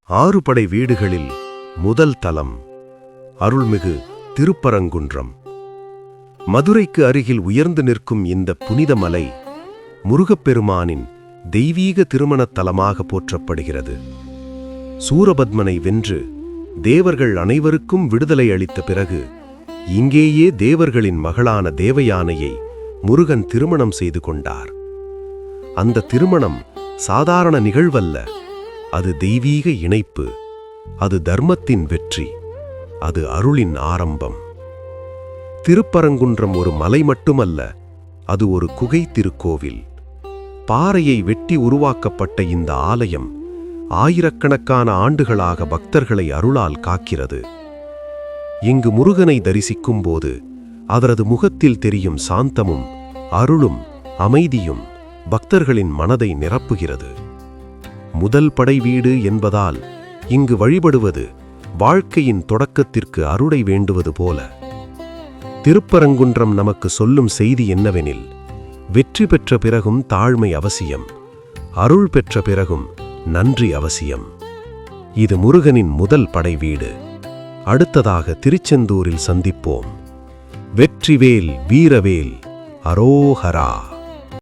6 படை வீடுகளில் முதல் தலம் அருள்மிகு திருப்பரங்குன்றம். மதுரைக்கு அருகில் உயர்ந்து நிற்கும் இந்த புனித மலை முருகப்பெருமானின் தெய்வீக திருமணத் தலமாக போற்றப்படுகிறது. சூரபத்மனை வென்று தேவர்கள் அனைவருக்கும் விடுதலை அளித்த பிறகு இங்கேயே தேவர்களின் மகளான தேவயானையை முருகன் திருமணம் செய்து கொண்டார். அந்த திருமணம் சாதாரண நிகழ்வல்ல, அது தெய்வீக இணைப்பு, அது தர்மத்தின் வெற்றி, அது அருளின் ஆரம்பம். திருப்பரங்குன்றம் ஒரு மலை மட்டுமல்ல, அது ஒரு குகை திருக்கோவில். பாறையை வெட்டி உருவாக்கப்பட்ட இந்த ஆலயம் ஆயிரக்கணக்கான ஆண்டுகளாக பக்தர்களை அருளால் காக்கிறது. இங்கு முருகனை தரிசிக்கும் போது அவரது முகத்தில் தெரியும் சாந்தமும் அருளும் அமைதியும் பக்தர்களின் மனதை நிரப்புகிறது. முதல் படை வீடு என்பதால் இங்கு வழிபடுவது வாழ்க்கையின் தொடக்கத்திற்கு அருளை வேண்டுவது போல. திருப்பரங்குன்றம் நமக்கு சொல்லும் செய்தி என்னவெனில், வெற்றி பெற்ற பிறகும் தாழ்மை அவசியம், அருள் பெற்ற பிறகும் நன்றி அவசியம். இது முருகனின் முதல் படை வீடு. அடுத்ததாக திருச்செந்தூரில் சந்திப்போம். வெற்றிவேல் வீரவேல் அரோஹரா.